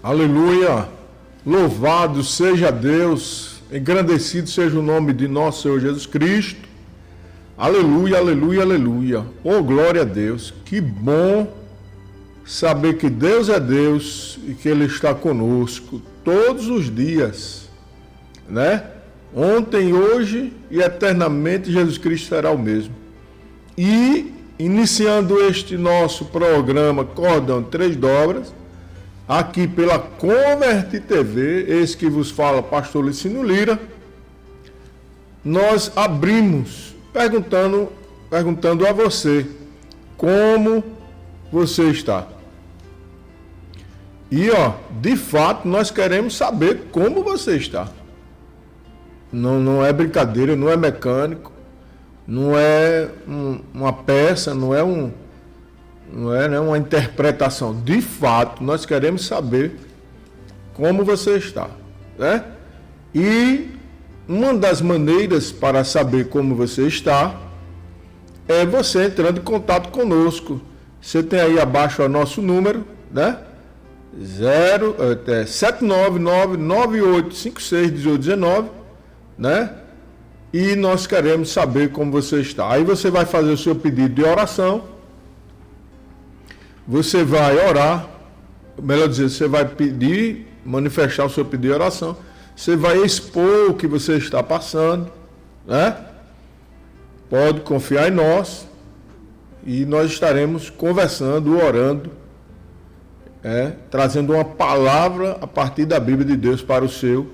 Aleluia! Louvado seja Deus, engrandecido seja o nome de nosso Senhor Jesus Cristo. Aleluia, aleluia, aleluia. Oh, glória a Deus. Que bom saber que Deus é Deus e que Ele está conosco todos os dias, né? Ontem, hoje e eternamente Jesus Cristo será o mesmo. E iniciando este nosso programa Cordão de Três Dobras, aqui pela Converte TV, esse que vos fala, pastor Licínio Lira, nós abrimos perguntando a você como você está. E de fato nós queremos saber como você está. Não é brincadeira, não é mecânico, não é uma peça, não é uma interpretação. De fato, nós queremos saber como você está, né? E uma das maneiras para saber como você está é você entrando em contato conosco. Você tem aí abaixo o nosso número, né? 799-9856-1819, né? E nós queremos saber como você está. Aí você vai fazer o seu pedido de oração. Você vai orar, melhor dizer, você vai manifestar o seu pedido de oração. Você vai expor o que você está passando, né? Pode confiar em nós e nós estaremos conversando, orando, trazendo uma palavra a partir da Bíblia de Deus para o seu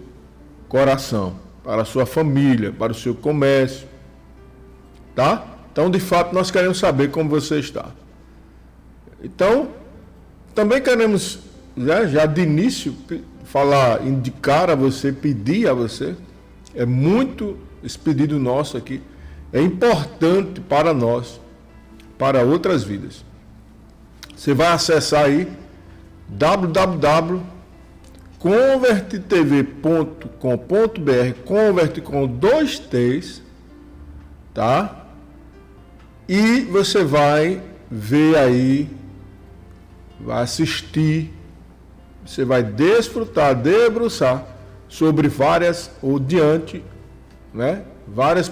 coração, para a sua família, para o seu comércio, tá? Então, de fato, nós queremos saber como você está. Então, também queremos, já de início, indicar a você, pedir a você, esse pedido nosso aqui, é importante para nós, para outras vidas. Você vai acessar aí, www.convertetv.com.br, converte com 2 T's, tá? E você vai ver aí, vai assistir, você vai desfrutar, debruçar sobre várias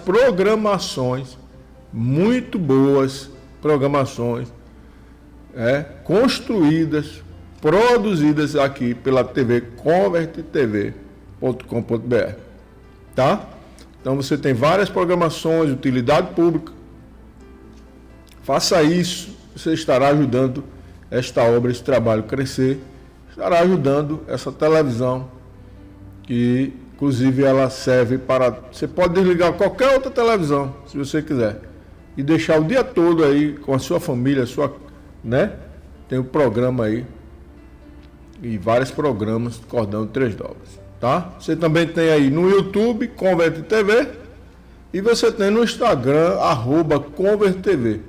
programações, muito boas programações, construídas, produzidas aqui pela TV convertetv.com.br, tá? Então você tem várias programações, utilidade pública. Faça isso, você estará ajudando esta obra, esse trabalho crescer, estará ajudando essa televisão, que inclusive ela serve para... Você pode desligar qualquer outra televisão, se você quiser, e deixar o dia todo aí com a sua família, tem o programa aí, e vários programas Cordão de Três Dobras, tá? Você também tem aí no YouTube, Converte TV, e você tem no Instagram, @ConverteTV.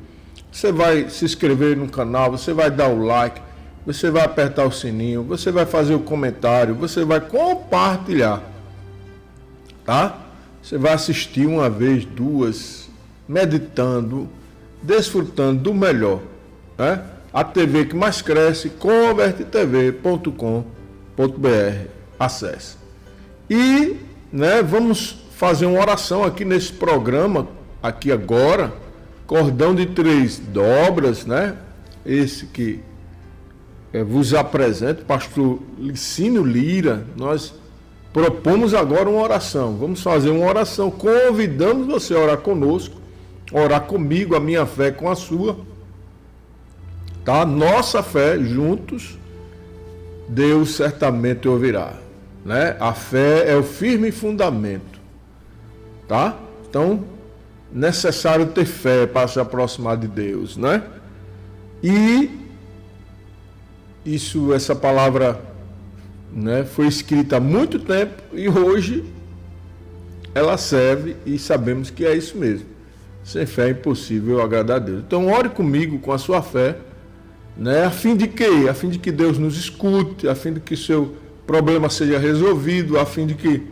Você vai se inscrever no canal, você vai dar o like, você vai apertar o sininho, você vai fazer o comentário, você vai compartilhar, tá? Você vai assistir uma vez, duas, meditando, desfrutando do melhor, né? A TV que mais cresce, convertetv.com.br, acesse. E, vamos fazer uma oração aqui nesse programa, aqui agora, Cordão de Três Dobras, esse que vos apresento, pastor Licínio Lira. Nós propomos agora uma oração, vamos fazer uma oração, convidamos você a orar conosco, orar comigo, a minha fé com a sua, tá? Nossa fé juntos, Deus certamente ouvirá, A fé é o firme fundamento, tá? Então, necessário ter fé para se aproximar de Deus, E essa palavra, foi escrita há muito tempo e hoje ela serve e sabemos que é isso mesmo. Sem fé é impossível agradar a Deus. Então, ore comigo com a sua fé, a fim de quê? A fim de que Deus nos escute, a fim de que o seu problema seja resolvido, a fim de que,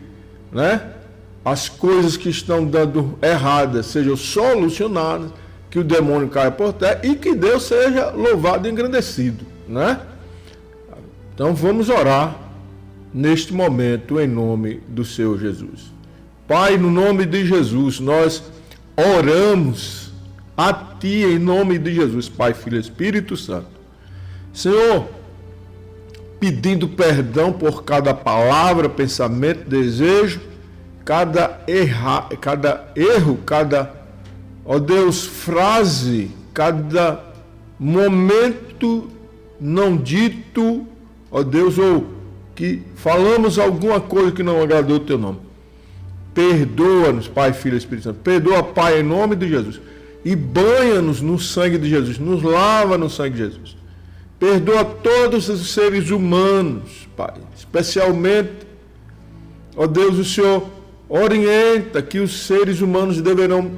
as coisas que estão dando erradas sejam solucionadas, que o demônio caia por terra e que Deus seja louvado e engrandecido, Então vamos orar neste momento em nome do Senhor Jesus. Pai, no nome de Jesus, nós oramos a Ti em nome de Jesus, Pai, Filho e Espírito Santo. Senhor, pedindo perdão por cada palavra, pensamento, desejo, cada erro, ó Deus, frase, cada momento não dito, ó Deus, ou que falamos alguma coisa que não agradou o Teu nome. Perdoa-nos, Pai, Filho e Espírito Santo. Perdoa, Pai, em nome de Jesus. E banha-nos no sangue de Jesus. Nos lava no sangue de Jesus. Perdoa todos os seres humanos, Pai. Especialmente, ó Deus, o Senhor orienta que os seres humanos deverão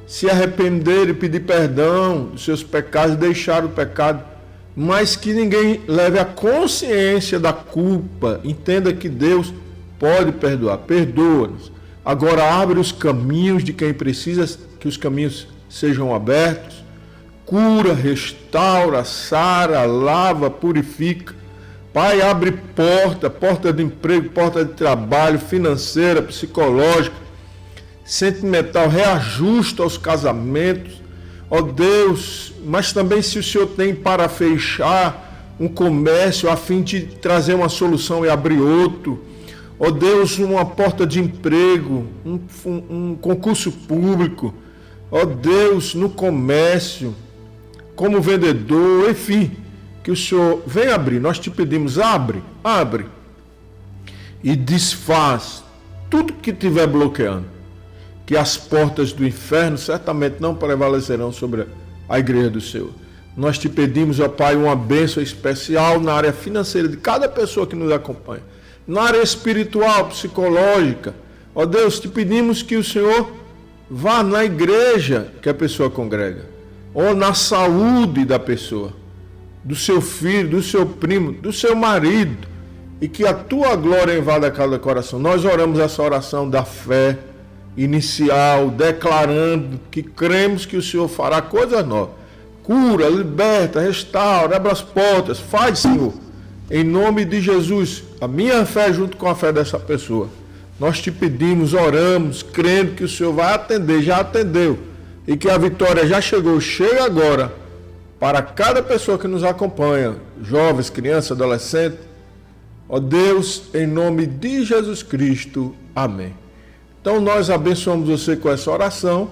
se arrepender e pedir perdão dos seus pecados, deixar o pecado, mas que ninguém leve a consciência da culpa. Entenda que Deus pode perdoar. Perdoa-nos. Agora abre os caminhos de quem precisa que os caminhos sejam abertos. Cura, restaura, sara, lava, purifica. Pai, abre porta de emprego, porta de trabalho, financeira, psicológica, sentimental, reajusta aos casamentos. Ó Deus, mas também se o Senhor tem para fechar um comércio a fim de trazer uma solução e abrir outro. Ó Deus, uma porta de emprego, um concurso público. Ó Deus, no comércio, como vendedor, enfim, que o Senhor venha abrir. Nós te pedimos, abre e desfaz tudo que estiver bloqueando, que as portas do inferno certamente não prevalecerão sobre a igreja do Senhor. Nós te pedimos, ó Pai, uma bênção especial na área financeira de cada pessoa que nos acompanha, na área espiritual, psicológica. Ó Deus, te pedimos que o Senhor vá na igreja que a pessoa congrega, ou na saúde da pessoa, do seu filho, do seu primo, do seu marido, e que a tua glória invada cada coração. Nós oramos essa oração da fé inicial, declarando que cremos que o Senhor fará coisas novas. Cura, liberta, restaura, abre as portas, faz, Senhor, em nome de Jesus, a minha fé junto com a fé dessa pessoa. Nós te pedimos, oramos, crendo que o Senhor vai atender, já atendeu, e que a vitória já chegou, chega agora, para cada pessoa que nos acompanha, jovens, crianças, adolescentes. Ó Deus, em nome de Jesus Cristo, amém. Então nós abençoamos você com essa oração,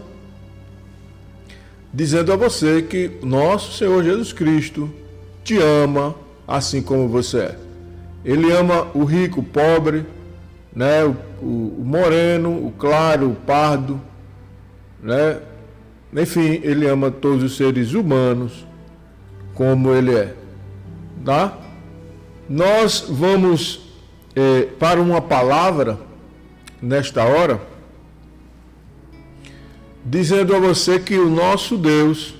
dizendo a você que nosso Senhor Jesus Cristo te ama assim como você é. Ele ama o rico, o pobre, né? o moreno, o claro, o pardo, né? Enfim, ele ama todos os seres humanos como ele é, tá? Nós vamos para uma palavra nesta hora, dizendo a você que o nosso Deus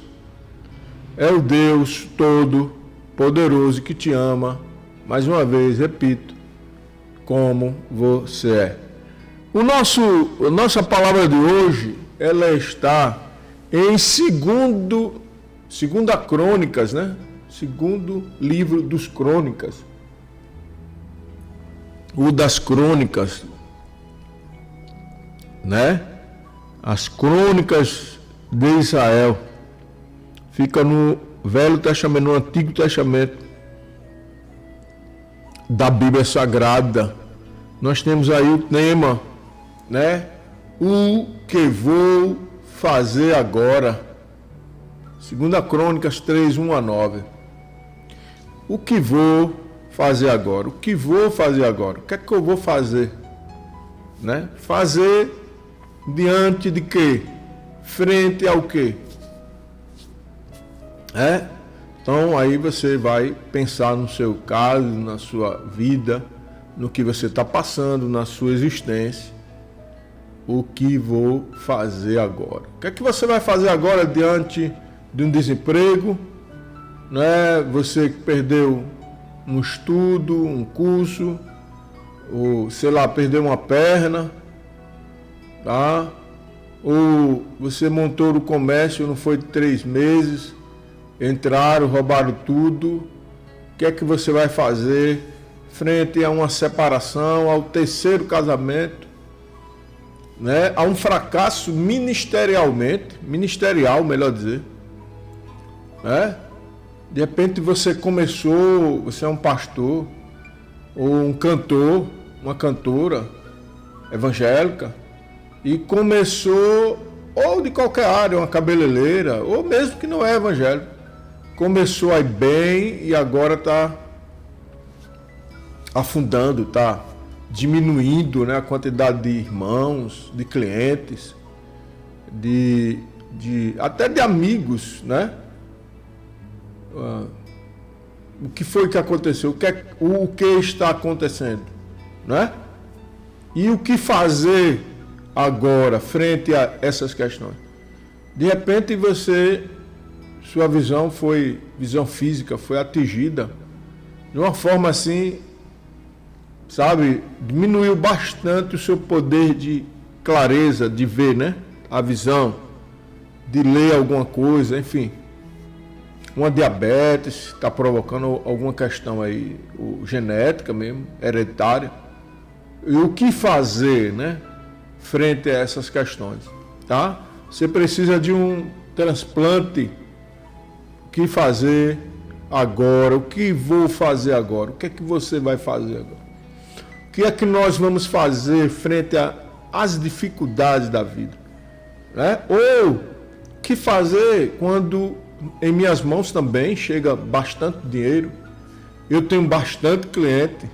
é o Deus todo-poderoso que te ama, mais uma vez, repito, como você é. A nossa palavra de hoje, ela está em segunda Crônicas, né? Segundo livro dos Crônicas, o das Crônicas, né? As Crônicas de Israel, fica no Velho Testamento, no Antigo Testamento da Bíblia Sagrada. Nós temos aí o tema, né? O que vou fazer agora? 2 Crônicas 3, 1 a 9. O que vou fazer agora? O que vou fazer agora? O que é que eu vou fazer? Né? Fazer diante de quê? Frente ao quê? Então aí você vai pensar no seu caso, na sua vida, no que você está passando, na sua existência. O que vou fazer agora? O que é que você vai fazer agora diante de um desemprego, né? Você que perdeu um estudo, um curso, ou sei lá, perdeu uma perna, tá? Ou você montou o comércio, não foi 3 meses, entraram, roubaram tudo. O que é que você vai fazer frente a uma separação, ao terceiro casamento, né? A um fracasso ministerial, melhor dizer, né? De repente você é um pastor, ou um cantor, uma cantora evangélica, e começou, ou de qualquer área, uma cabeleireira, ou mesmo que não é evangélico, começou aí bem e agora está afundando, está diminuindo, né, a quantidade de irmãos, de clientes, até de amigos, né? O que foi que aconteceu? O que está acontecendo, né? E o que fazer agora frente a essas questões? De repente sua visão física foi atingida de uma forma assim, sabe, diminuiu bastante o seu poder de clareza, de ver, né? A visão, de ler alguma coisa, enfim. Uma diabetes está provocando alguma questão aí, genética mesmo, hereditária. E o que fazer, né? Frente a essas questões, tá? Você precisa de um transplante. O que fazer agora? O que vou fazer agora? O que é que você vai fazer agora? O que é que nós vamos fazer frente às dificuldades da vida, né? Ou o que fazer quando em minhas mãos também chega bastante dinheiro, eu tenho bastante cliente,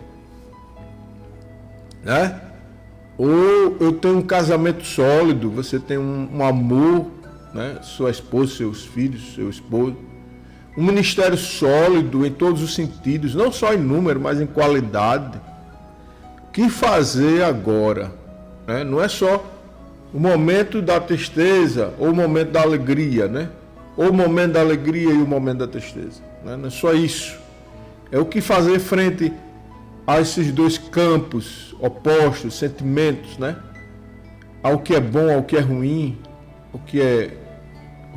né? Ou eu tenho um casamento sólido, você tem um amor, né? Sua esposa, seus filhos, seu esposo, um ministério sólido em todos os sentidos, não só em número, mas em qualidade. O que fazer agora, né? Não é só o momento da tristeza ou o momento da alegria, né? Ou o momento da alegria e o momento da tristeza, né? Não é só isso. É o que fazer frente a esses dois campos opostos, sentimentos, né? Ao que é bom, ao que é ruim, o que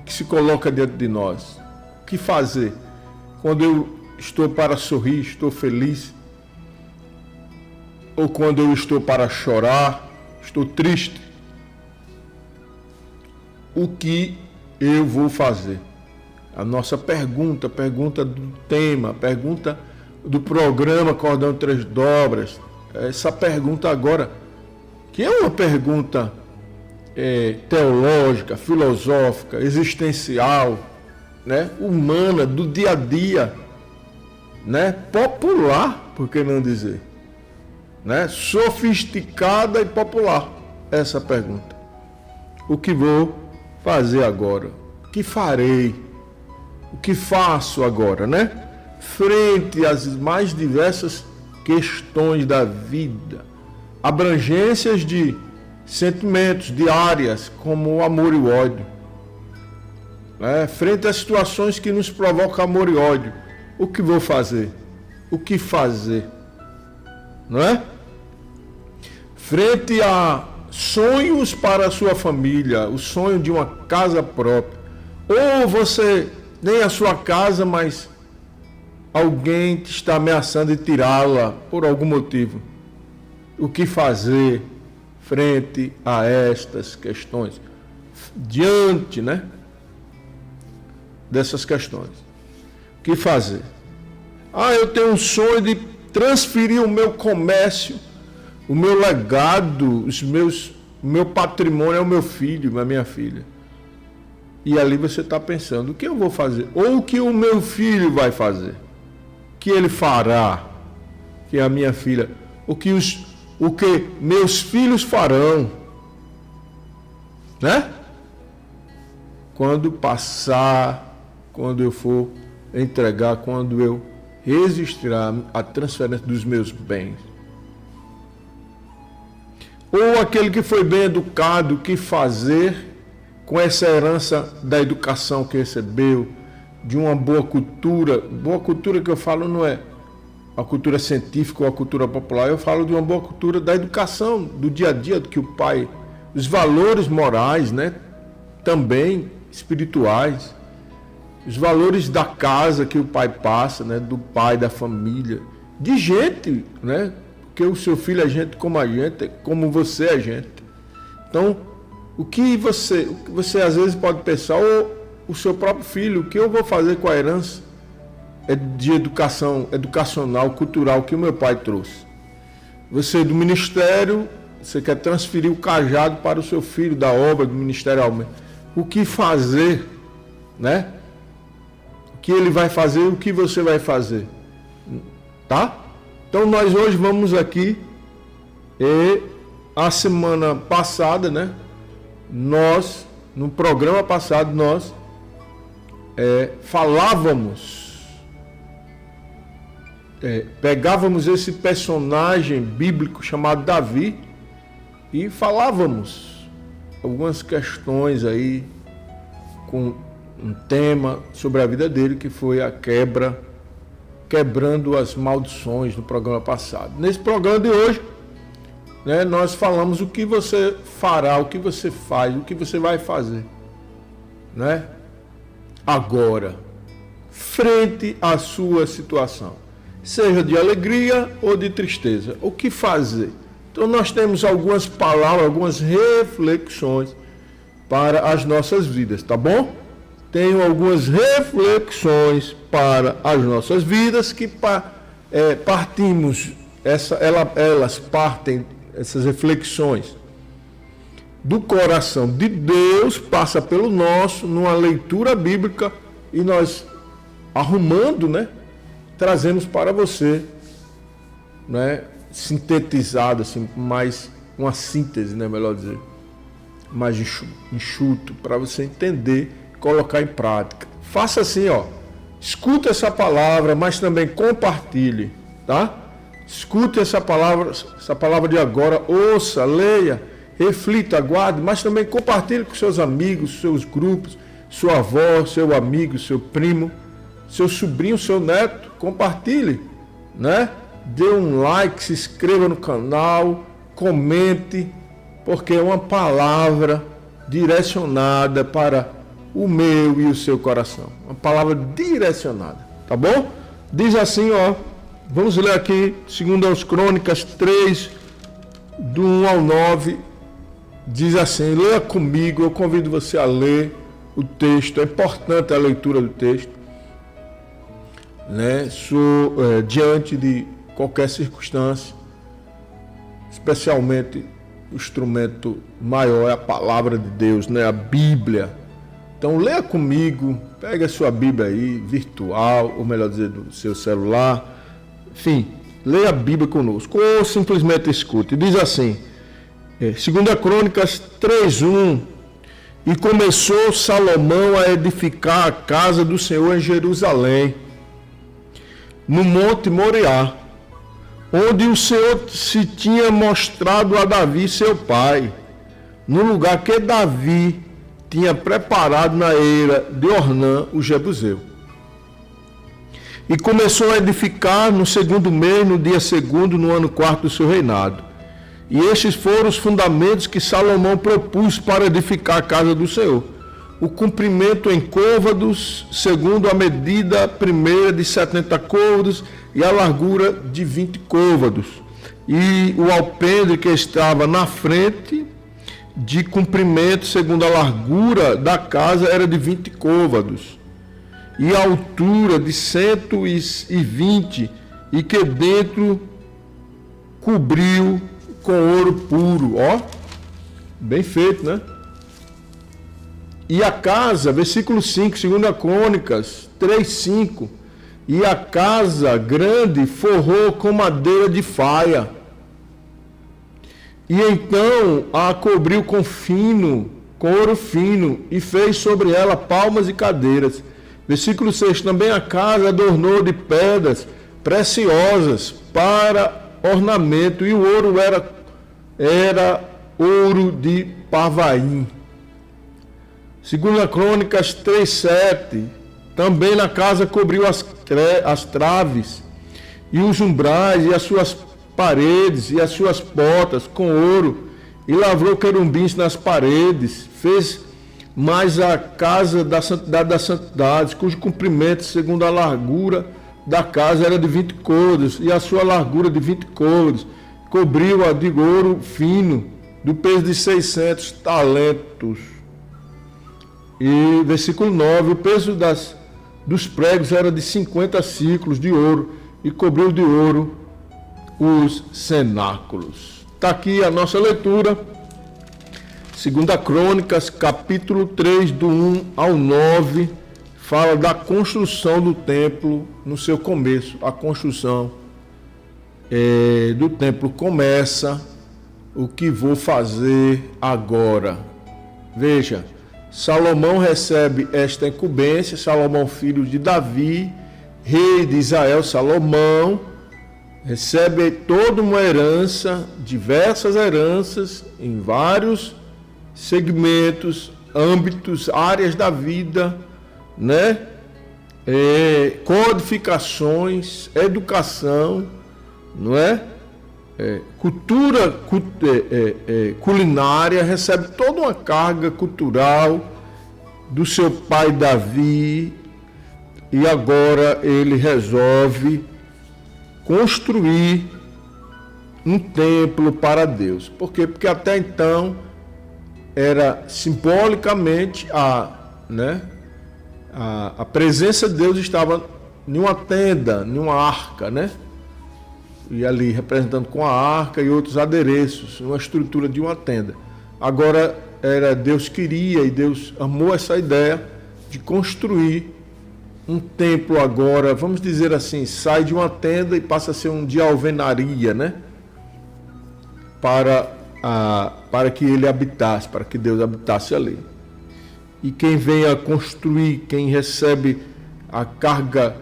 se coloca diante de nós. O que fazer quando eu estou para sorrir, estou feliz, ou quando eu estou para chorar, estou triste? O que eu vou fazer? A nossa pergunta do tema, pergunta do programa Cordão 3 Dobras, essa pergunta agora, que é uma pergunta teológica, filosófica, existencial, né? Humana, do dia a dia, né? Popular, por que não dizer, né? Sofisticada e popular, essa pergunta. O que vou fazer agora? O que farei? O que faço agora, né? Frente às mais diversas questões da vida, abrangências de sentimentos, de áreas, como o amor e o ódio, né? Frente às situações que nos provocam amor e ódio, o que vou fazer? O que fazer? Não é? Frente a sonhos para a sua família, o sonho de uma casa própria, ou você nem a sua casa, mas alguém te está ameaçando de tirá-la por algum motivo. O que fazer frente a estas questões? Diante, né, dessas questões. O que fazer? Eu tenho um sonho de transferir o meu comércio, o meu legado, o meu patrimônio ao meu filho, à minha filha. E ali você está pensando, o que eu vou fazer? Ou o que o meu filho vai fazer? O que ele fará? Que a minha filha, o que meus filhos farão, né? Quando passar, quando eu for entregar, quando eu registrar a transferência dos meus bens. Ou aquele que foi bem educado, o que fazer com essa herança da educação que recebeu, de uma boa cultura que eu falo não é a cultura científica ou a cultura popular, eu falo de uma boa cultura da educação, do dia a dia, do que o pai, os valores morais, né, também espirituais, os valores da casa que o pai passa, né, do pai, da família, de gente, né? Porque o seu filho é gente como a gente, como você é gente. Então, o que você às vezes pode pensar, ou o seu próprio filho, o que eu vou fazer com a herança de educacional, cultural que o meu pai trouxe? Você do ministério, você quer transferir o cajado para o seu filho da obra do ministério. O que fazer, né? O que ele vai fazer, o que você vai fazer, tá? Então nós hoje vamos aqui, e a semana passada, né? No programa passado, nós pegávamos esse personagem bíblico chamado Davi e falávamos algumas questões aí com um tema sobre a vida dele, que foi a quebrando as maldições no programa passado. Nesse programa de hoje, né, nós falamos o que você fará, o que você faz, o que você vai fazer, né? Agora, frente à sua situação, seja de alegria ou de tristeza, o que fazer? Então nós temos algumas palavras, algumas reflexões para as nossas vidas, tá bom? Tenho algumas reflexões para as nossas vidas que partimos, elas partem, essas reflexões, do coração de Deus, passa pelo nosso, numa leitura bíblica, e nós, arrumando, né, trazemos para você, né, sintetizado, assim, mais uma síntese, né, melhor dizer, mais enxuto, para você entender, colocar em prática. Faça assim, ó, escuta essa palavra, mas também compartilhe, tá? Escute essa palavra de agora, ouça, leia, reflita, aguarde, mas também compartilhe com seus amigos, seus grupos, sua avó, seu amigo, seu primo, seu sobrinho, seu neto, compartilhe, né? Dê um like, se inscreva no canal, comente, porque é uma palavra direcionada para o meu e o seu coração. Uma palavra direcionada, tá bom? Diz assim, ó, vamos ler aqui, segundo as Crônicas 3, do 1 ao 9, diz assim, leia comigo, eu convido você a ler o texto, é importante a leitura do texto, né? Diante de qualquer circunstância, especialmente o instrumento maior é a palavra de Deus, né? A Bíblia. Então leia comigo, pega a sua Bíblia aí, virtual, ou melhor dizer, do seu celular, enfim, leia a Bíblia conosco, ou simplesmente escute. Diz assim, 2 Crônicas 3:1, e começou Salomão a edificar a casa do Senhor em Jerusalém, no Monte Moriá, onde o Senhor se tinha mostrado a Davi, seu pai, no lugar que Davi tinha preparado na eira de Ornã, o Jebuseu. E começou a edificar no segundo mês, no dia segundo, no ano quarto do seu reinado. E estes foram os fundamentos que Salomão propôs para edificar a casa do Senhor. O comprimento em côvados, segundo a medida primeira de 70 côvados, e a largura de 20 côvados. E o alpendre que estava na frente, de comprimento, segundo a largura da casa, era de 20 côvados. E a altura de 120, e que dentro cobriu com ouro puro. Ó, bem feito, né? E a casa, versículo 5, 2 Crônicas 3:5, e a casa grande forrou com madeira de faia, e então a cobriu com ouro fino, e fez sobre ela palmas e cadeiras. Versículo 6, também a casa adornou de pedras preciosas para ornamento, e o ouro era ouro de Parvaim. 2 Crônicas 3:7, também na casa cobriu as traves, e os umbrais, e as suas paredes, e as suas portas com ouro, e lavrou querubins nas paredes, fez mais a casa da santidade das santidades, cujo comprimento, segundo a largura da casa era de 20 côvados, e a sua largura de 20 côvados, cobriu-a de ouro fino, do peso de 600 talentos. E versículo 9, o peso dos pregos era de 50 ciclos de ouro, e cobriu de ouro os cenáculos. Está aqui a nossa leitura, 2 Crônicas, capítulo 3, do 1 ao 9, fala da construção do templo no seu começo. A construção do templo começa, o que vou fazer agora. Veja, Salomão recebe esta incumbência, Salomão, filho de Davi, rei de Israel. Salomão recebe toda uma herança, diversas heranças em vários segmentos, âmbitos, áreas da vida, né? Codificações, educação, não é? Cultura culinária, recebe toda uma carga cultural do seu pai Davi, e agora ele resolve construir um templo para Deus. Por quê? Porque até então era simbolicamente a presença de Deus estava em uma tenda, em uma arca, né? E ali representando com a arca e outros adereços, uma estrutura de uma tenda. Agora Deus queria e Deus amou essa ideia de construir um templo agora, vamos dizer assim, sai de uma tenda e passa a ser um de alvenaria, né? Para que ele habitasse, para que Deus habitasse ali. E quem vem a construir, quem recebe a carga,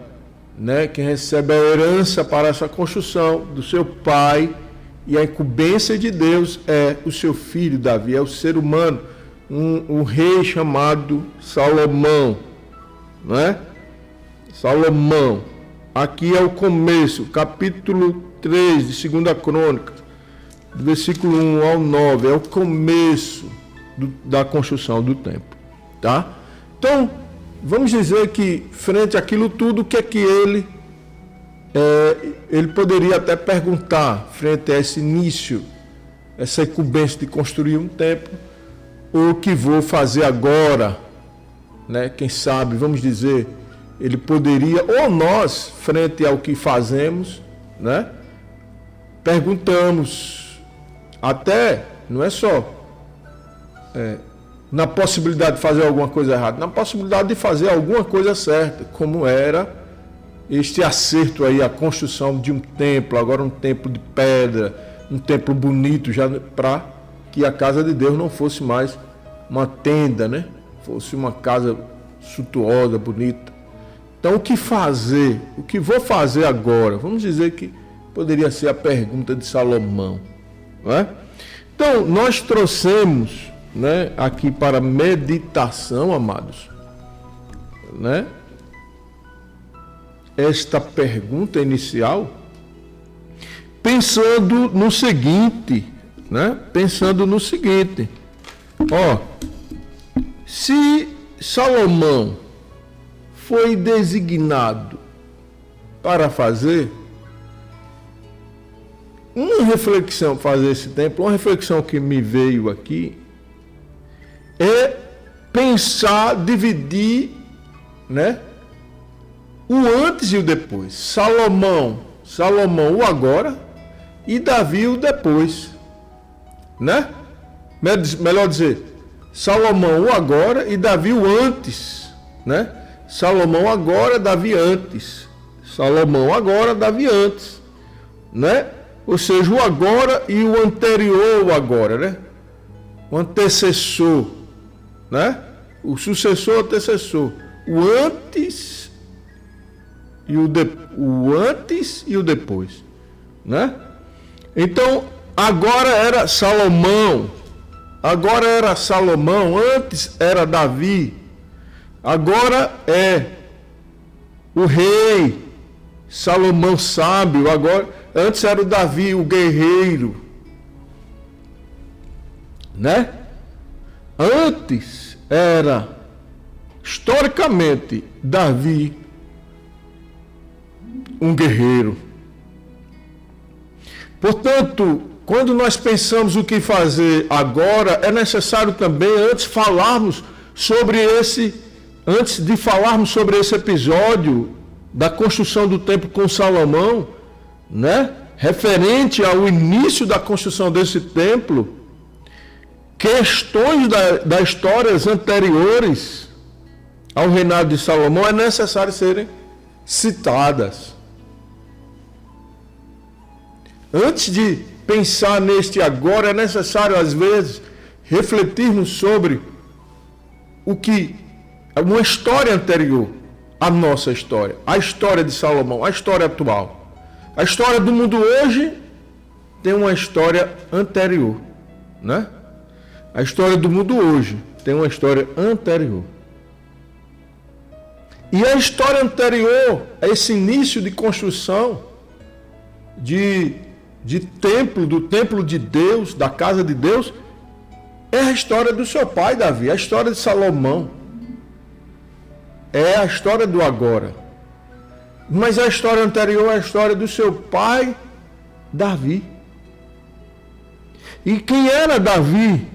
né, quem recebe a herança para essa construção do seu pai e a incumbência de Deus é o seu filho Davi, é o ser humano, um rei chamado Salomão, não é? Salomão, aqui é o começo, capítulo 3 de 2 Crônicas, do versículo 1 ao 9, é o começo da construção do templo, tá? Então, vamos dizer que, frente àquilo tudo, o que é que ele poderia até perguntar, frente a esse início, essa incumbência de construir um templo, o que vou fazer agora, né? Quem sabe, vamos dizer, ele poderia, ou nós, frente ao que fazemos, né? Perguntamos, até, não é só na possibilidade de fazer alguma coisa errada, na possibilidade de fazer alguma coisa certa, como era este acerto aí, a construção de um templo, agora um templo de pedra, um templo bonito, já para que a casa de Deus não fosse mais uma tenda, né? Fosse uma casa suntuosa, bonita. Então, o que fazer? O que vou fazer agora? Vamos dizer que poderia ser a pergunta de Salomão, não é? Então, nós trouxemos, né, aqui para meditação, amados, né, esta pergunta inicial, pensando no seguinte, né? Pensando no seguinte, se Salomão foi designado para fazer uma reflexão, fazer esse templo, uma reflexão que me veio aqui, é pensar, dividir, né, o antes e o depois. Salomão o agora e Davi o depois, né? Melhor dizer, Salomão o agora e Davi o antes, né? Salomão agora, Davi antes. Salomão agora, Davi antes, né? Ou seja, o agora e o anterior ao agora, né? O antecessor, né? O sucessor, o antecessor. O antes e o antes e o depois, né? Então, agora era Salomão, antes era Davi, agora é o rei Salomão sábio, agora, antes era o Davi, o guerreiro, né? Antes era, historicamente, Davi, um guerreiro. Portanto, quando nós pensamos o que fazer agora, é necessário também, antes de falarmos sobre esse episódio da construção do templo com Salomão, né? Referente ao início da construção desse templo, questões das histórias anteriores ao reinado de Salomão é necessário serem citadas. Antes de pensar neste agora, é necessário, às vezes, refletirmos sobre uma história anterior à nossa história, a história de Salomão, a história atual. A história do mundo hoje tem uma história anterior, né? A história do mundo hoje tem uma história anterior. E a história anterior a esse início de construção do templo de Deus, da casa de Deus, é a história do seu pai Davi, a história de Salomão. É a história do agora. Mas a história anterior é a história do seu pai Davi. E quem era Davi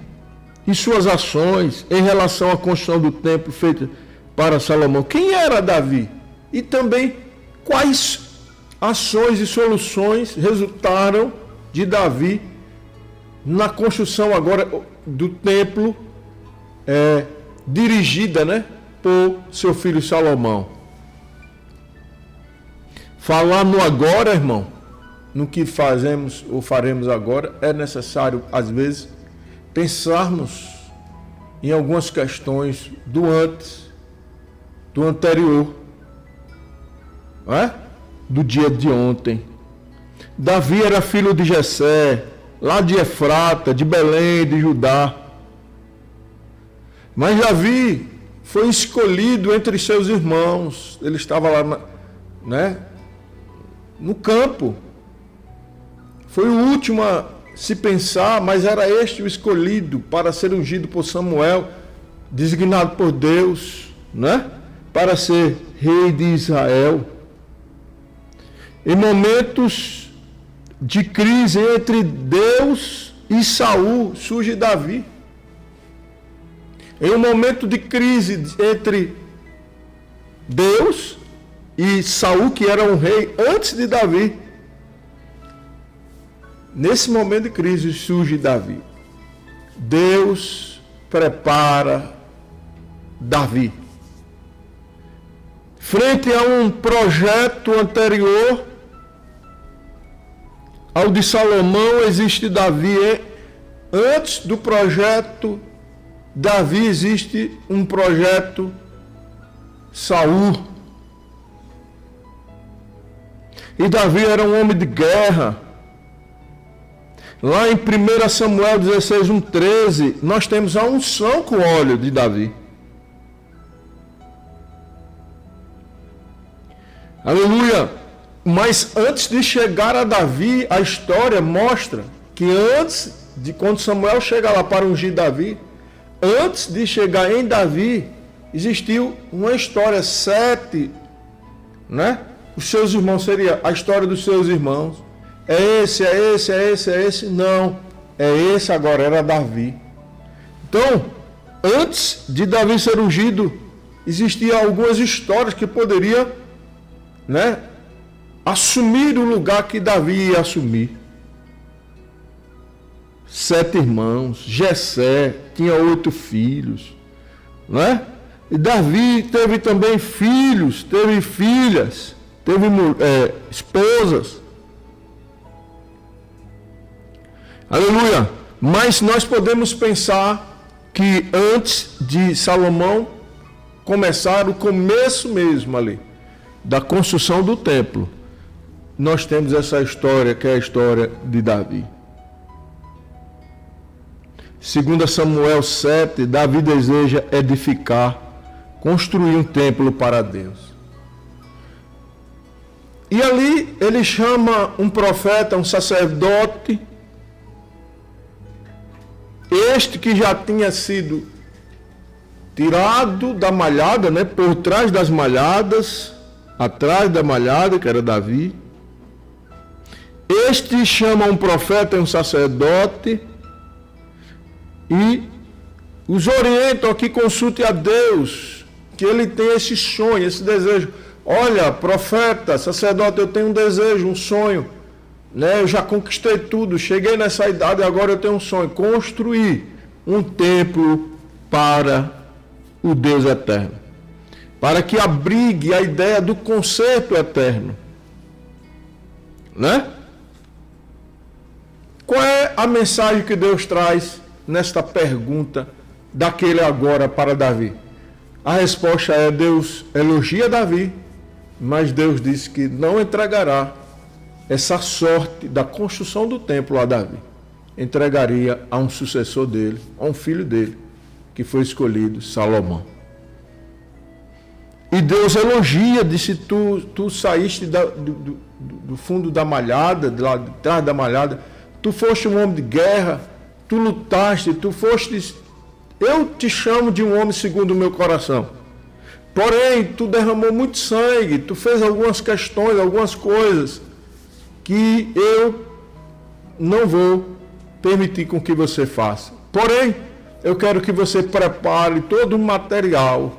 e suas ações em relação à construção do templo feita para Salomão? Quem era Davi? E também quais ações e soluções resultaram de Davi na construção agora do templo, dirigida, né, por seu filho Salomão. Falar no agora, irmão, no que fazemos ou faremos agora, é necessário, às vezes, pensarmos em algumas questões do antes, do anterior, não é? Do dia de ontem. Davi era filho de Jessé, lá de Efrata, de Belém, de Judá. Mas Davi foi escolhido entre seus irmãos. Ele estava lá, né, no campo. Foi o último a se pensar, mas era este o escolhido para ser ungido por Samuel, designado por Deus, né, para ser rei de Israel. Em momentos de crise entre Deus e Saul, surge Davi. Em um momento de crise entre Deus e Saul, que era um rei antes de Davi, nesse momento de crise surge Davi. Deus prepara Davi. Frente a um projeto anterior ao de Salomão, existe Davi. Antes do projeto Davi existe um projeto Saul. E Davi era um homem de guerra. Lá em 1 Samuel 16, 1:13, nós temos a unção com óleo de Davi. Aleluia! Mas antes de chegar a Davi, a história mostra que antes de quando Samuel chega lá para ungir Davi, antes de chegar em Davi, existiu uma história, 7, né? Os seus irmãos, seria a história dos seus irmãos. É esse. Não, é esse agora, era Davi. Então, antes de Davi ser ungido, existiam algumas histórias que poderia, né, assumir o lugar que Davi ia assumir. 7 irmãos, Jessé tinha 8 filhos, né? E Davi teve também filhos, teve filhas, teve esposas. Aleluia! Mas nós podemos pensar que antes de Salomão começar, o começo mesmo ali, da construção do templo, nós temos essa história, que é a história de Davi. 2 Samuel 7, Davi deseja edificar, construir um templo para Deus. E ali ele chama um profeta, um sacerdote, este que já tinha sido tirado da malhada, né, por trás das malhadas, atrás da malhada, que era Davi. Este chama um profeta e um sacerdote e os orientam a que consulte a Deus, que ele tem esse sonho, esse desejo. Olha, profeta, sacerdote, eu tenho um desejo, um sonho, né? Eu já conquistei tudo, cheguei nessa idade e agora eu tenho um sonho, construir um templo para o Deus eterno, para que abrigue a ideia do concerto eterno, né? Qual é a mensagem que Deus traz nesta pergunta daquele agora para Davi? A resposta é: Deus elogia Davi, mas Deus disse que não entregará essa sorte da construção do templo a Davi. Entregaria a um sucessor dele, a um filho dele, que foi escolhido, Salomão. E Deus elogia, disse: tu saíste do fundo da malhada, de lá de trás da malhada, tu foste um homem de guerra, tu lutaste, tu foste... Eu te chamo de um homem segundo o meu coração. Porém, tu derramou muito sangue, tu fez algumas questões, algumas coisas que eu não vou permitir com que você faça. Porém, eu quero que você prepare todo o material,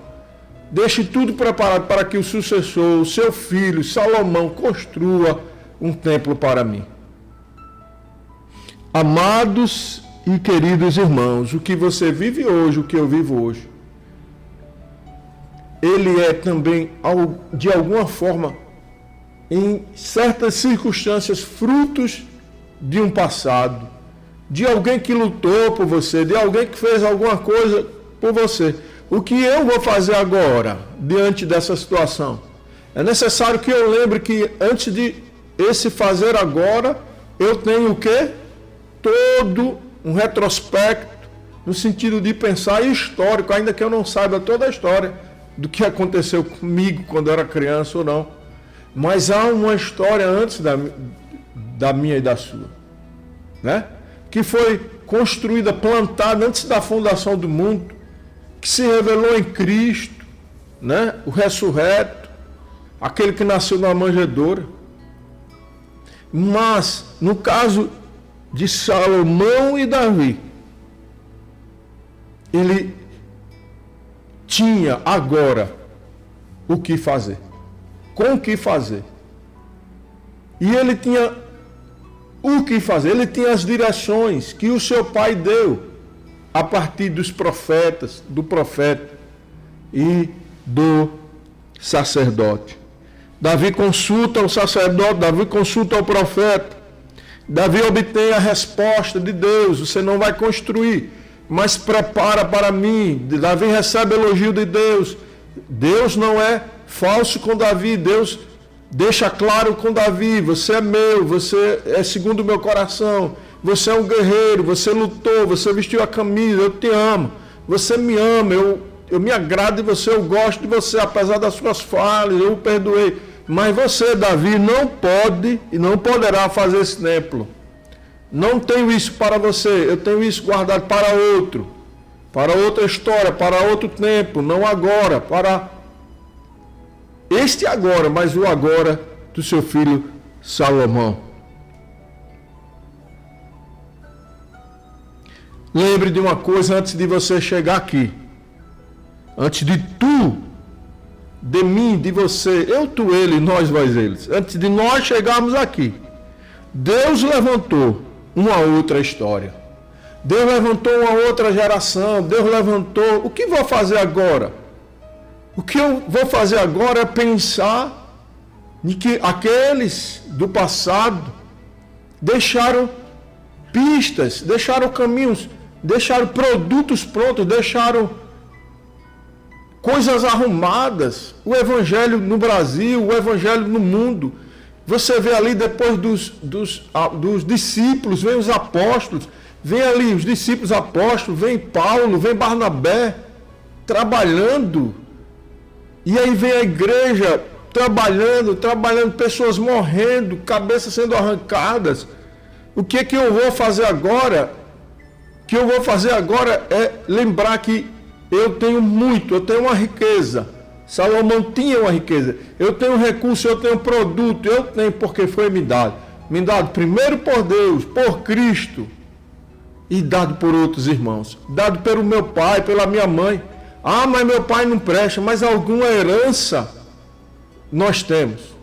deixe tudo preparado para que o sucessor, o seu filho, Salomão, construa um templo para mim. Amados e queridos irmãos, o que você vive hoje, o que eu vivo hoje, ele é também, de alguma forma, em certas circunstâncias, frutos de um passado, de alguém que lutou por você, de alguém que fez alguma coisa por você. O que eu vou fazer agora, diante dessa situação? É necessário que eu lembre que, antes de esse fazer agora, eu tenho o quê? Todo um retrospecto, no sentido de pensar histórico, ainda que eu não saiba toda a história do que aconteceu comigo quando eu era criança ou não. Mas há uma história antes da minha e da sua, né? Que foi construída, plantada antes da fundação do mundo, que se revelou em Cristo, né? O ressurreto, aquele que nasceu na manjedoura. Mas, no caso de Salomão e Davi, ele tinha agora o que fazer, com o que fazer. E ele tinha o que fazer, ele tinha as direções que o seu pai deu a partir dos profetas, do profeta e do sacerdote. Davi consulta o sacerdote, Davi consulta o profeta. Davi obtém a resposta de Deus: você não vai construir, mas prepara para mim. Davi recebe elogio de Deus. Deus não é falso com Davi. Deus deixa claro com Davi: você é meu, você é segundo o meu coração, você é um guerreiro, você lutou, você vestiu a camisa, eu te amo, você me ama, eu me agrado de você, eu gosto de você, apesar das suas falhas, eu o perdoei. Mas você, Davi, não pode e não poderá fazer esse templo. Não tenho isso para você, eu tenho isso guardado para outra história, para outro tempo, não agora, para este agora, mas o agora do seu filho Salomão. Lembre de uma coisa antes de você chegar aqui. Antes de tu, de mim, de você, eu, tu, ele, nós, vós, eles. Antes de nós chegarmos aqui, Deus levantou uma outra história. Deus levantou uma outra geração. Deus levantou... O que vou fazer agora? O que eu vou fazer agora é pensar em que aqueles do passado deixaram pistas, deixaram caminhos, deixaram produtos prontos, deixaram coisas arrumadas. O evangelho no Brasil, o evangelho no mundo. Você vê ali, depois dos discípulos, vem os apóstolos, vem ali os discípulos apóstolos, vem Paulo, vem Barnabé, trabalhando. E aí vem a igreja trabalhando, pessoas morrendo, cabeças sendo arrancadas. O que eu vou fazer agora? O que eu vou fazer agora é lembrar que eu tenho muito, eu tenho uma riqueza, Salomão tinha uma riqueza. Eu tenho recurso, eu tenho produto, eu tenho porque foi me dado. Me dado primeiro por Deus, por Cristo, e dado por outros irmãos. Dado pelo meu pai, pela minha mãe. Ah, mas meu pai não presta, mas alguma herança nós temos.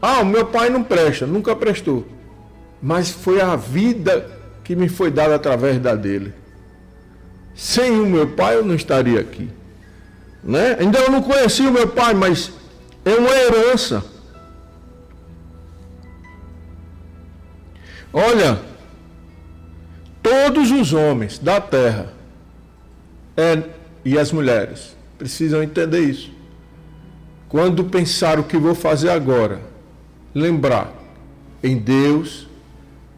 Ah, o meu pai não presta, nunca prestou. Mas foi a vida que me foi dada através da dele. Sem o meu pai eu não estaria aqui. Né? Ainda eu não conhecia o meu pai, mas é uma herança. Olha, todos os homens da terra e as mulheres precisam entender isso. Quando pensar o que vou fazer agora, lembrar em Deus,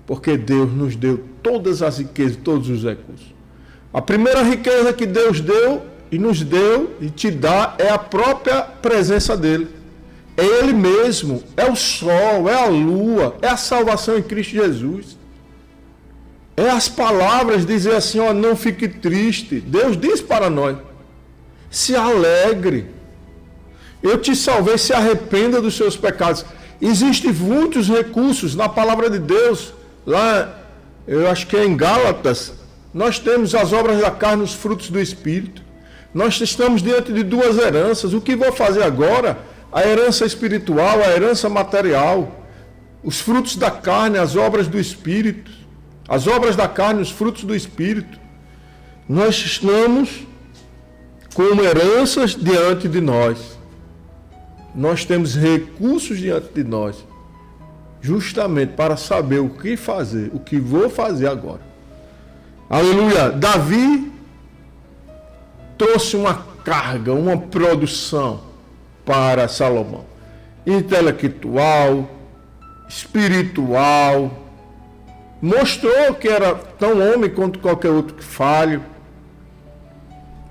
porque Deus nos deu todas as riquezas, todos os recursos. A primeira riqueza que Deus deu e nos deu e te dá é a própria presença dele. É ele mesmo, é o sol, é a lua, é a salvação em Cristo Jesus. É as palavras dizer assim, ó, não fique triste. Deus diz para nós, se alegre. Eu te salvei, se arrependa dos seus pecados. Existem muitos recursos na palavra de Deus. Lá, eu acho que é em Gálatas, nós temos as obras da carne, os frutos do Espírito. Nós estamos diante de duas heranças. O que vou fazer agora? A herança espiritual, a herança material. Os frutos da carne, as obras do Espírito. As obras da carne, os frutos do Espírito. Nós estamos com heranças diante de nós. Nós temos recursos diante de nós, justamente para saber o que fazer, o que vou fazer agora. Aleluia! Davi trouxe uma carga, uma produção para Salomão. Intelectual, espiritual. Mostrou que era tão homem quanto qualquer outro que falho.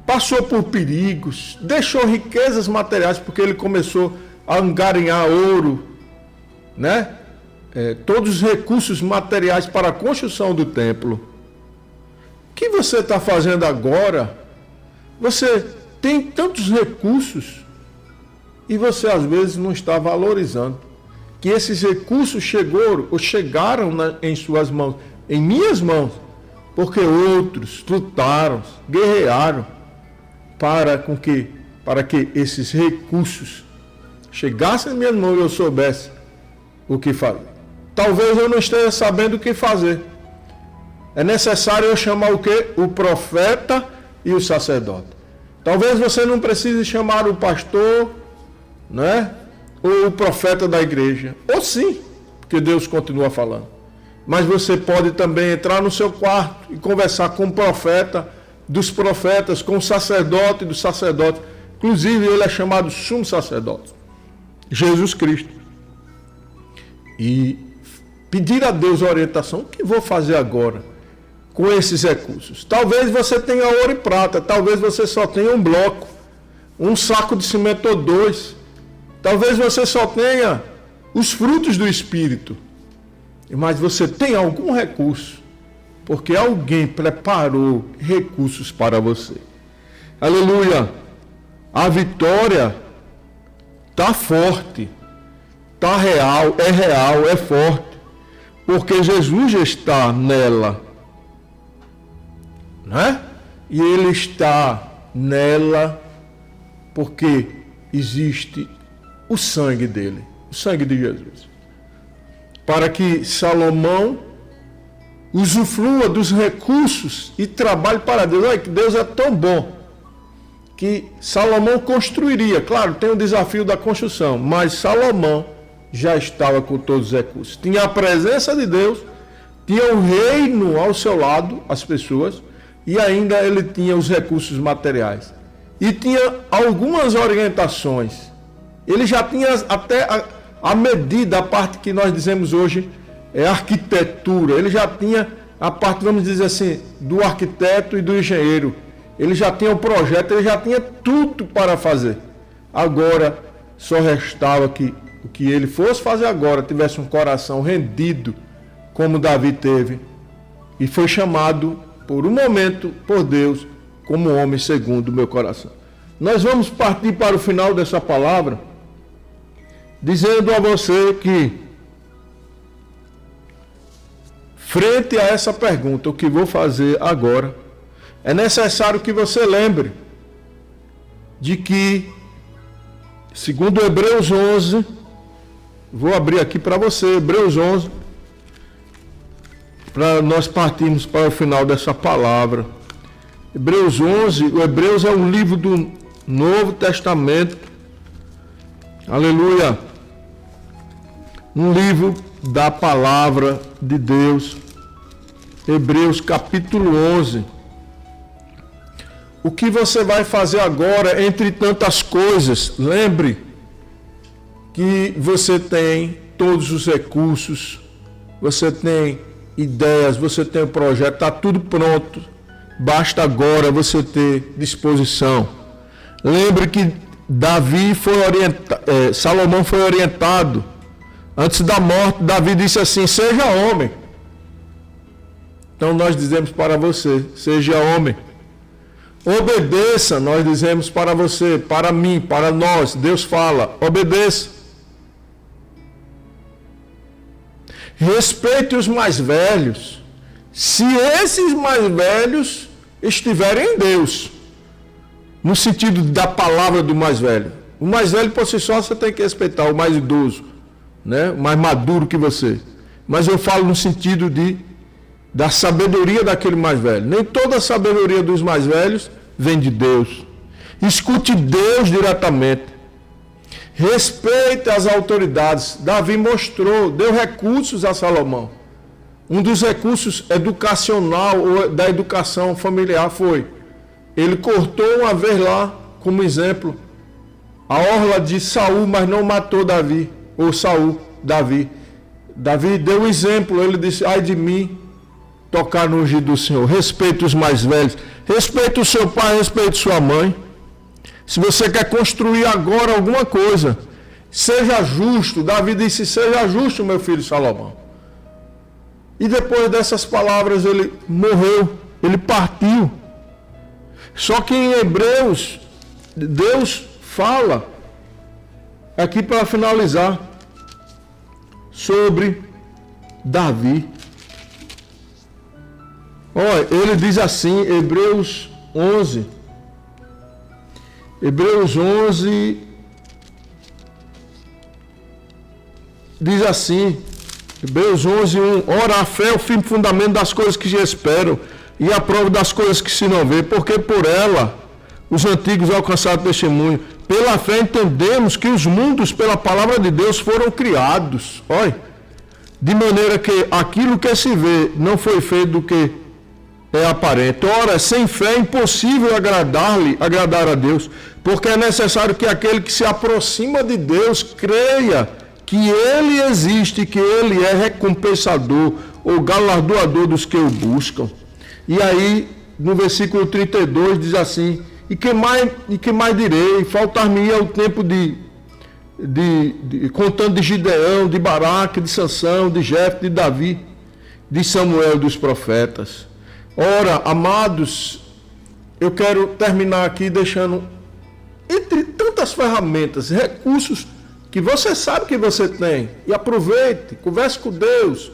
Passou por perigos, deixou riquezas materiais, porque ele começou a angariar ouro, né? Todos os recursos materiais para a construção do templo. O que você está fazendo agora? Você tem tantos recursos e você às vezes não está valorizando. Que esses recursos chegaram em suas mãos, em minhas mãos, porque outros lutaram, guerrearam, para que esses recursos chegassem em minhas mãos e eu soubesse o que fazer. Talvez eu não esteja sabendo o que fazer. É necessário eu chamar o quê? O profeta e o sacerdote. Talvez você não precise chamar o pastor, né? Ou o profeta da igreja. Ou sim, porque Deus continua falando. Mas você pode também entrar no seu quarto e conversar com o profeta dos profetas, com o sacerdote dos sacerdotes. Inclusive, ele é chamado sumo sacerdote, Jesus Cristo. E pedir a Deus a orientação, o que vou fazer agora com esses recursos? Talvez você tenha ouro e prata, talvez você só tenha um bloco, um saco de cimento ou dois. Talvez você só tenha os frutos do Espírito, mas você tem algum recurso, porque alguém preparou recursos para você. Aleluia! A vitória está forte, está real, é forte, porque Jesus está nela, né? E ele está nela porque existe o sangue dele, o sangue de Jesus. Para que Salomão usufrua dos recursos e trabalhe para Deus. Olha que Deus é tão bom que Salomão construiria. Claro, tem o desafio da construção, mas Salomão já estava com todos os recursos. Tinha a presença de Deus, tinha o reino ao seu lado, as pessoas, e ainda ele tinha os recursos materiais. E tinha algumas orientações. Ele já tinha até a medida, a parte que nós dizemos hoje é arquitetura. Ele já tinha a parte, vamos dizer assim, do arquiteto e do engenheiro. Ele já tinha o projeto, ele já tinha tudo para fazer. Agora, só restava que o que ele fosse fazer agora tivesse um coração rendido, como Davi teve, e foi chamado por um momento por Deus como homem segundo o meu coração. nós vamos partir para o final dessa palavra, dizendo a você que, frente a essa pergunta, o que vou fazer agora, é necessário que você lembre de que, segundo Hebreus 11, vou abrir aqui para você, Hebreus 11, para nós partirmos para o final dessa palavra. Hebreus 11, o Hebreus é um livro do Novo Testamento, aleluia, um livro da palavra de Deus. Hebreus capítulo 11. O que você vai fazer agora, entre tantas coisas? Lembre que você tem todos os recursos, você tem ideias, você tem o projeto, está tudo pronto. Basta agora você ter disposição. Lembre que Salomão foi orientado. Antes da morte, Davi disse assim: seja homem. Então nós dizemos para você: seja homem. Obedeça, nós dizemos para você, para mim, para nós. Deus fala: obedeça. Respeite os mais velhos, se esses mais velhos estiverem em Deus, no sentido da palavra do mais velho. O mais velho por si só você tem que respeitar, o mais idoso, né? O mais maduro que você. Mas eu falo no sentido da sabedoria daquele mais velho. Nem toda a sabedoria dos mais velhos vem de Deus. Escute Deus diretamente. Respeite as autoridades. Davi mostrou, deu recursos a Salomão. Um dos recursos educacional ou da educação familiar foi: ele cortou uma vez lá, como exemplo, a orla de Saul, mas não matou Davi, ou Saul, Davi. Davi deu um exemplo, ele disse: ai de mim, tocar no ungido do Senhor. Respeite os mais velhos, respeite o seu pai, respeite sua mãe. Se você quer construir agora alguma coisa, seja justo. Davi disse: seja justo, meu filho Salomão. E depois dessas palavras ele morreu, ele partiu. Só que em Hebreus, Deus fala, aqui para finalizar, sobre Davi. Olha, ele diz assim, Hebreus 11, diz assim, Hebreus 11, 1, ora, a fé é o firme fundamento das coisas que se esperam e a prova das coisas que se não vê, porque por ela os antigos alcançaram testemunho. Pela fé entendemos que os mundos pela palavra de Deus foram criados, olha, de maneira que aquilo que se vê não foi feito do que é aparente. Ora, sem fé é impossível agradar a Deus, porque é necessário que aquele que se aproxima de Deus creia que Ele existe, que Ele é recompensador ou galardoador dos que o buscam. E aí, no versículo 32, diz assim: E que mais direi? Faltar-me-ia o tempo contando de Gideão, de Baraque, de Sansão, de Jefté, de Davi, de Samuel e dos profetas. Ora, amados, eu quero terminar aqui deixando, entre tantas ferramentas, recursos que você sabe que você tem, e aproveite, converse com Deus,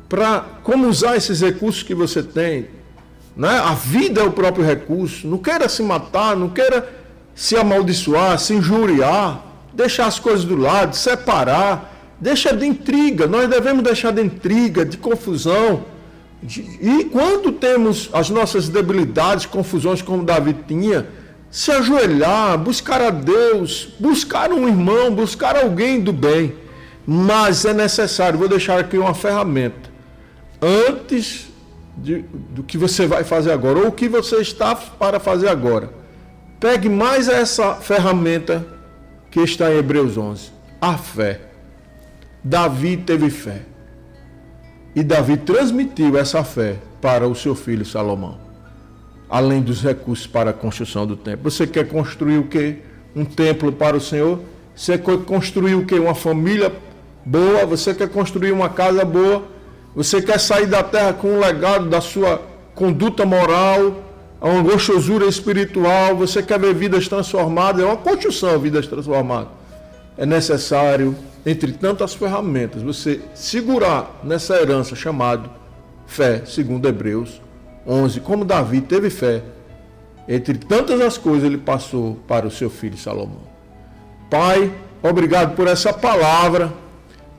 para como usar esses recursos que você tem. Né? A vida é o próprio recurso. Não queira se matar, não queira se amaldiçoar, se injuriar, deixar as coisas do lado, separar, deixa de intriga. Nós devemos deixar de intriga, de confusão. E quando temos as nossas debilidades, confusões como Davi tinha, se ajoelhar, buscar a Deus, buscar um irmão, buscar alguém do bem. Mas é necessário, vou deixar aqui uma ferramenta, antes do que você vai fazer agora, ou o que você está para fazer agora. Pegue mais essa ferramenta que está em Hebreus 11, a fé. Davi teve fé. E Davi transmitiu essa fé para o seu filho Salomão. Além dos recursos para a construção do templo. Você quer construir o quê? Um templo para o Senhor? Você quer construir o quê? Uma família boa? Você quer construir uma casa boa? Você quer sair da terra com um legado da sua conduta moral, há uma gostosura espiritual, você quer ver vidas transformadas, é uma construção, vidas transformadas. É necessário, entre tantas ferramentas, você segurar nessa herança chamada fé, segundo Hebreus 11, como Davi teve fé. Entre tantas as coisas ele passou para o seu filho Salomão. Pai, obrigado por essa palavra.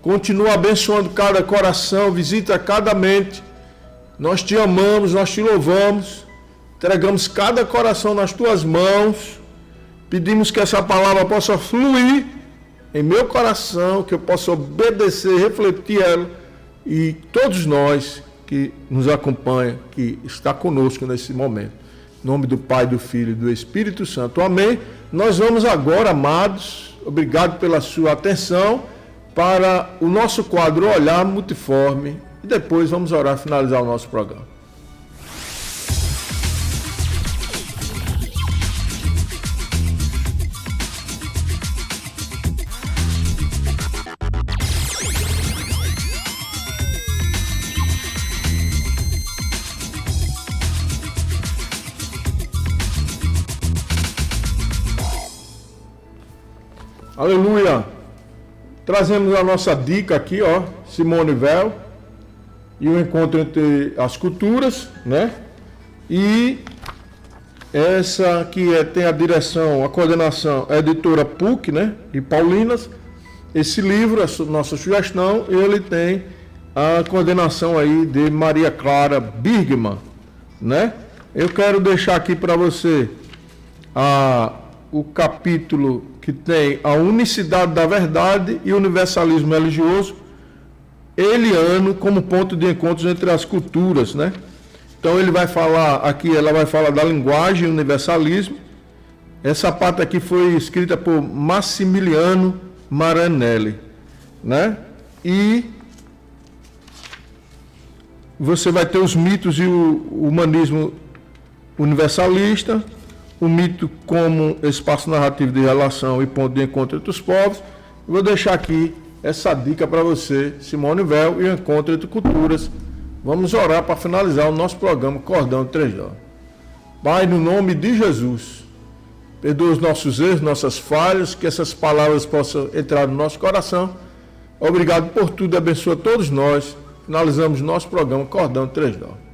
Continua abençoando cada coração, visita cada mente. Nós te amamos, nós te louvamos. Entregamos cada coração nas tuas mãos. Pedimos que essa palavra possa fluir em meu coração, que eu possa obedecer, refletir ela. E todos nós que nos acompanham, que está conosco nesse momento. Em nome do Pai, do Filho e do Espírito Santo. Amém. Nós vamos agora, amados, obrigado pela sua atenção, para o nosso quadro Olhar Multiforme. E depois vamos orar, finalizar o nosso programa. Aleluia! Trazemos a nossa dica aqui, ó, Simone Weil, e o encontro entre as culturas, né? E essa aqui tem a direção, a coordenação, a editora PUC, né? De Paulinas. Esse livro, a nossa sugestão, ele tem a coordenação aí de Maria Clara Birgman, né? Eu quero deixar aqui para você o capítulo que tem a unicidade da verdade e o universalismo religioso eliano como ponto de encontros entre as culturas, né? Então ele vai falar aqui, ela vai falar da linguagem e universalismo. Essa parte aqui foi escrita por Massimiliano Maranelli, né? E você vai ter os mitos e o humanismo universalista, o mito como espaço narrativo de relação e ponto de encontro entre os povos. Eu vou deixar aqui essa dica para você, Simone Weil, e o encontro entre culturas. Vamos orar para finalizar o nosso programa Cordão de 3 Horas. Pai, no nome de Jesus, perdoa os nossos erros, nossas falhas, que essas palavras possam entrar no nosso coração. Obrigado por tudo, abençoa todos nós. Finalizamos nosso programa Cordão de 3 Horas.